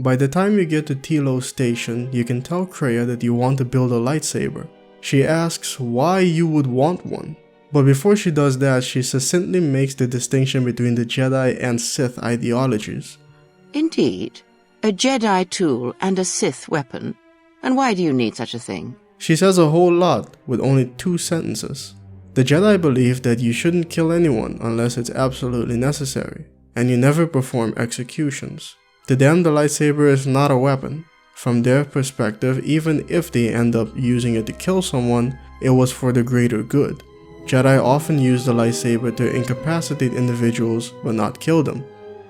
By the time you get to Telos Station, you can tell Kreia that you want to build a lightsaber. She asks why you would want one. But before she does that, she succinctly makes the distinction between the Jedi and Sith ideologies. Indeed. A Jedi tool and a Sith weapon. And why do you need such a thing? She says a whole lot with only 2 sentences. The Jedi believe that you shouldn't kill anyone unless it's absolutely necessary, and you never perform executions. To them, the lightsaber is not a weapon. From their perspective, even if they end up using it to kill someone, it was for the greater good. Jedi often use the lightsaber to incapacitate individuals but not kill them.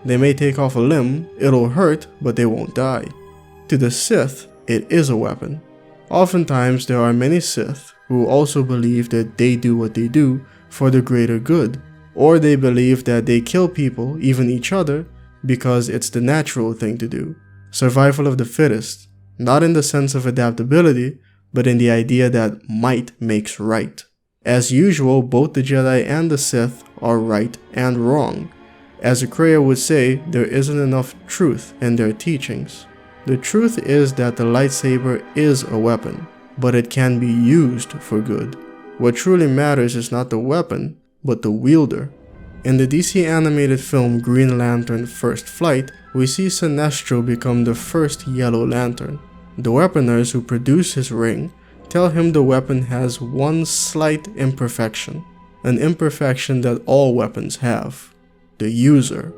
They may take off a limb, it'll hurt, but they won't die. To the Sith, it is a weapon. Oftentimes, there are many Sith who also believe that they do what they do for the greater good, or they believe that they kill people, even each other, because it's the natural thing to do. Survival of the fittest, not in the sense of adaptability, but in the idea that might makes right. As usual, both the Jedi and the Sith are right and wrong. As Kreia would say, there isn't enough truth in their teachings. The truth is that the lightsaber is a weapon, but it can be used for good. What truly matters is not the weapon, but the wielder. In the DC animated film Green Lantern First Flight, we see Sinestro become the first Yellow Lantern. The weaponers who produce his ring tell him the weapon has one slight imperfection, an imperfection that all weapons have: the user.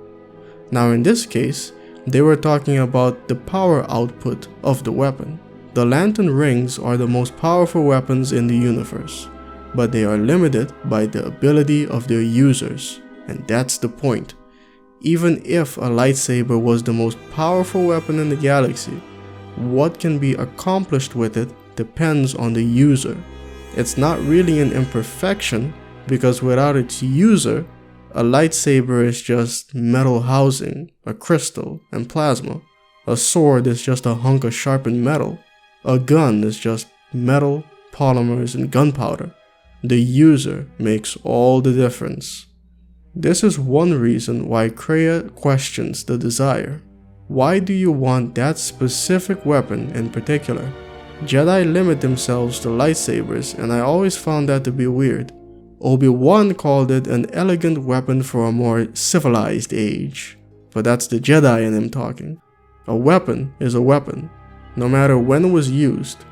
Now in this case, they were talking about the power output of the weapon. The lantern rings are the most powerful weapons in the universe, but they are limited by the ability of their users, and that's the point. Even if a lightsaber was the most powerful weapon in the galaxy, what can be accomplished with it depends on the user. It's not really an imperfection, because without its user, a lightsaber is just metal housing, a crystal, and plasma. A sword is just a hunk of sharpened metal. A gun is just metal, polymers, and gunpowder. The user makes all the difference. This is one reason why Kreia questions the desire. Why do you want that specific weapon in particular? Jedi limit themselves to lightsabers, and I always found that to be weird. Obi-Wan called it an elegant weapon for a more civilized age, but that's the Jedi in him talking. A weapon is a weapon, no matter when it was used.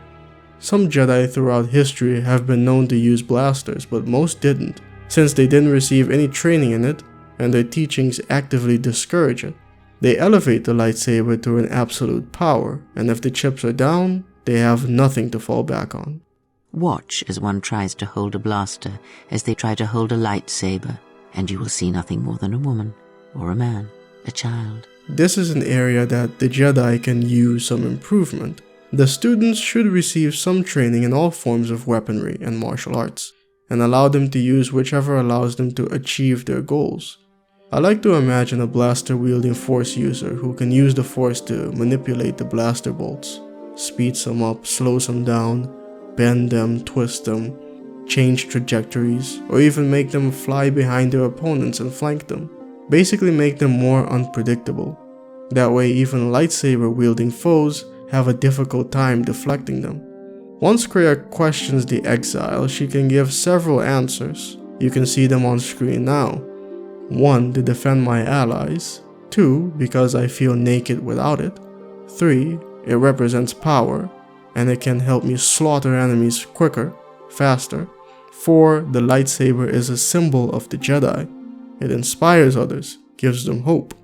Some Jedi throughout history have been known to use blasters, but most didn't, since they didn't receive any training in it, and their teachings actively discourage it. They elevate the lightsaber to an absolute power, and if the chips are down, they have nothing to fall back on. Watch as one tries to hold a blaster as they try to hold a lightsaber, and you will see nothing more than a woman, or a man, a child. This is an area that the Jedi can use some improvement. The students should receive some training in all forms of weaponry and martial arts, and allow them to use whichever allows them to achieve their goals. I like to imagine a blaster-wielding Force user who can use the Force to manipulate the blaster bolts, speeds them up, slows them down, bend them, twist them, change trajectories, or even make them fly behind their opponents and flank them. Basically make them more unpredictable. That way even lightsaber-wielding foes have a difficult time deflecting them. Once Kreia questions the exile, she can give several answers. You can see them on screen now. 1. To defend my allies. 2. Because I feel naked without it. 3. It represents power, and it can help me slaughter enemies quicker, faster. 4. The lightsaber is a symbol of the Jedi. It inspires others, gives them hope.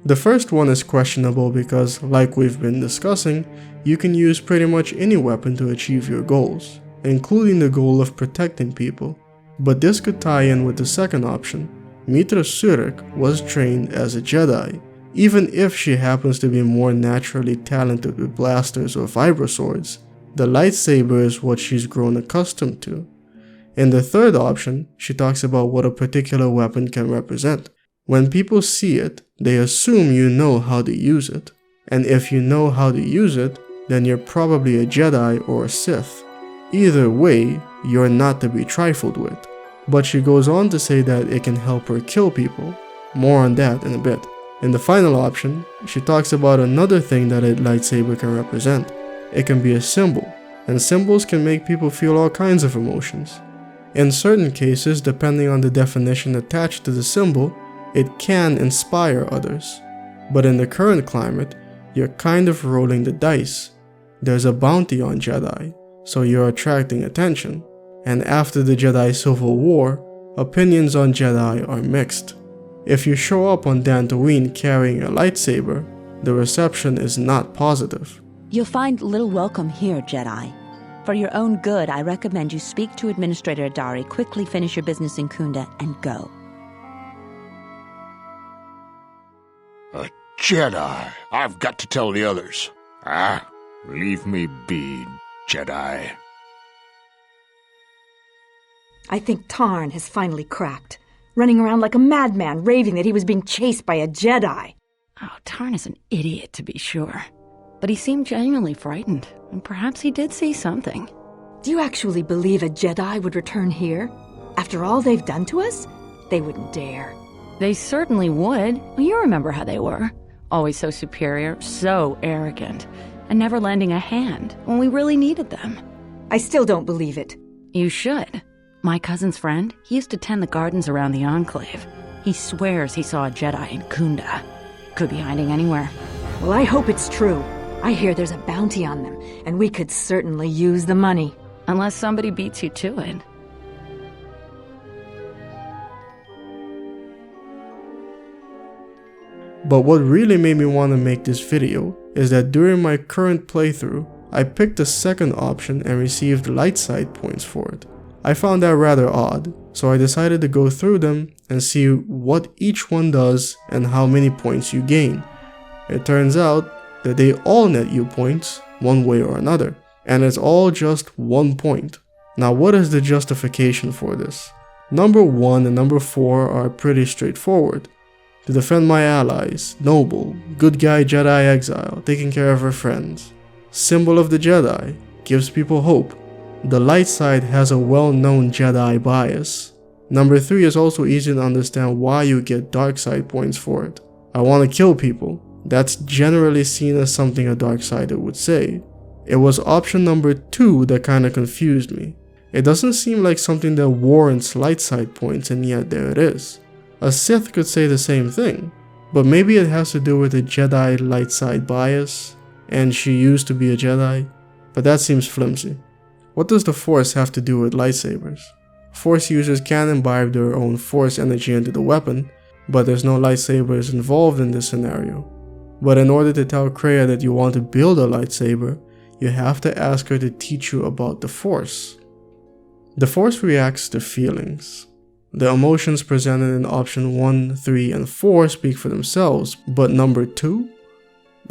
The first one is questionable because, like we've been discussing, you can use pretty much any weapon to achieve your goals, including the goal of protecting people. But this could tie in with the second option. Mitra Surik was trained as a Jedi, even if she happens to be more naturally talented with blasters or vibroswords. The lightsaber is what she's grown accustomed to. In the third option, she talks about what a particular weapon can represent. When people see it, they assume you know how to use it. And if you know how to use it, then you're probably a Jedi or a Sith. Either way, you're not to be trifled with. But she goes on to say that it can help her kill people. More on that in a bit. In the final option, she talks about another thing that a lightsaber can represent. It can be a symbol, and symbols can make people feel all kinds of emotions. In certain cases, depending on the definition attached to the symbol, it can inspire others. But in the current climate, you're kind of rolling the dice. There's a bounty on Jedi, so you're attracting attention. And after the Jedi Civil War, opinions on Jedi are mixed. If you show up on Dantooine carrying a lightsaber, the reception is not positive. You'll find little welcome here, Jedi. For your own good, I recommend you speak to Administrator Adari, quickly finish your business in Kunda, and go. A Jedi! I've got to tell the others. Leave me be, Jedi. I think Tarn has finally cracked, running around like a madman, raving that he was being chased by a Jedi. Oh, Tarn is an idiot, to be sure. But he seemed genuinely frightened, and perhaps he did see something. Do you actually believe a Jedi would return here? After all they've done to us? They wouldn't dare. They certainly would. Well, you remember how they were. Always so superior, so arrogant, and never lending a hand when we really needed them. I still don't believe it. You should. My cousin's friend, he used to tend the gardens around the Enclave. He swears he saw a Jedi in Kunda. Could be hiding anywhere. Well, I hope it's true. I hear there's a bounty on them, and we could certainly use the money. Unless somebody beats you to it. But what really made me want to make this video is that during my current playthrough, I picked the second option and received light side points for it. I found that rather odd, so I decided to go through them and see what each one does and how many points you gain. It turns out that they all net you points one way or another, and it's all just 1 point. Now what is the justification for this? Number 1 and number 4 are pretty straightforward. To defend my allies, noble, good guy Jedi exile, taking care of her friends. Symbol of the Jedi, gives people hope. The light side has a well-known Jedi bias. Number 3 is also easy to understand why you get dark side points for it. I want to kill people. That's generally seen as something a darksider would say. It was option number 2 that kinda confused me. It doesn't seem like something that warrants light side points, and yet there it is. A Sith could say the same thing, but maybe it has to do with the Jedi light side bias, and she used to be a Jedi, but that seems flimsy. What does the Force have to do with lightsabers? Force users can imbibe their own Force energy into the weapon, but there's no lightsabers involved in this scenario. But in order to tell Kreia that you want to build a lightsaber, you have to ask her to teach you about the Force. The Force reacts to feelings. The emotions presented in option 1, 3, and 4 speak for themselves, but number 2?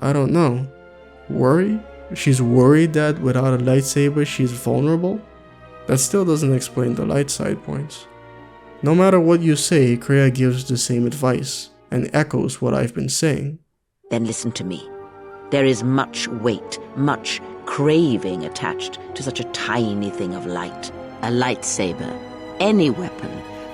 I don't know. Worry? She's worried that without a lightsaber she's vulnerable? That still doesn't explain the light side points. No matter what you say, Kreia gives the same advice, and echoes what I've been saying. Then listen to me. There is much weight, much craving attached to such a tiny thing of light. A lightsaber, any weapon,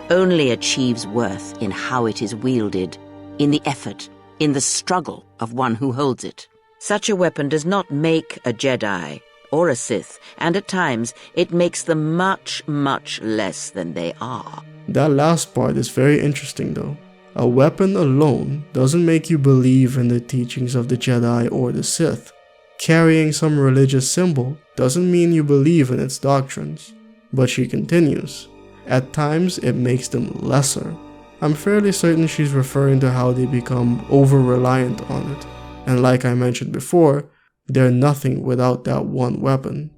only achieves worth in how it is wielded, in the effort, in the struggle of one who holds it. Such a weapon does not make a Jedi or a Sith, and at times it makes them much, much less than they are. That last part is very interesting though. A weapon alone doesn't make you believe in the teachings of the Jedi or the Sith. Carrying some religious symbol doesn't mean you believe in its doctrines. But she continues. At times it makes them lesser. I'm fairly certain she's referring to how they become over-reliant on it. And like I mentioned before, they're nothing without that one weapon.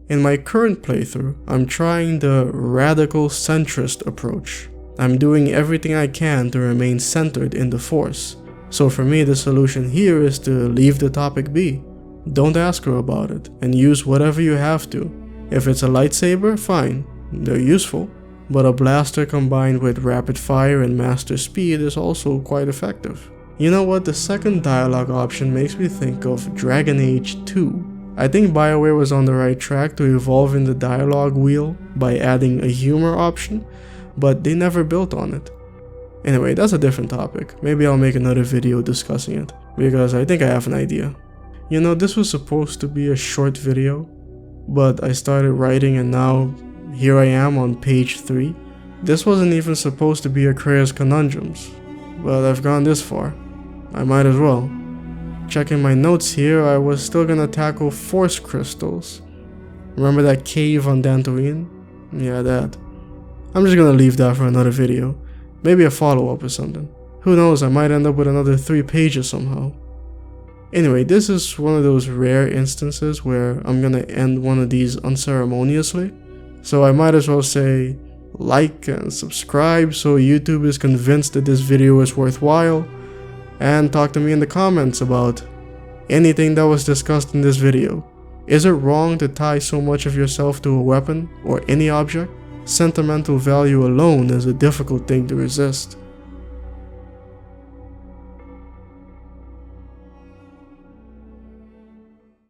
In my current playthrough, I'm trying the radical centrist approach. I'm doing everything I can to remain centered in the Force. So for me, the solution here is to leave the topic be. Don't ask her about it, and use whatever you have to. If it's a lightsaber, fine, they're useful. But a blaster combined with rapid fire and master speed is also quite effective. You know what, the second dialogue option makes me think of Dragon Age 2. I think BioWare was on the right track to evolving the dialogue wheel by adding a humor option, but they never built on it. Anyway, that's a different topic. Maybe I'll make another video discussing it, because I think I have an idea. You know, this was supposed to be a short video, but I started writing and now here I am on page 3. This wasn't even supposed to be a Kreia's Conundrums, but I've gone this far. I might as well. Checking my notes here, I was still gonna tackle force crystals. Remember that cave on Dantooine? Yeah, that. I'm just gonna leave that for another video. Maybe a follow-up or something. Who knows, I might end up with another 3 pages somehow. Anyway, this is one of those rare instances where I'm gonna end one of these unceremoniously. So I might as well say like and subscribe so YouTube is convinced that this video is worthwhile, and talk to me in the comments about anything that was discussed in this video. Is it wrong to tie so much of yourself to a weapon or any object? Sentimental value alone is a difficult thing to resist.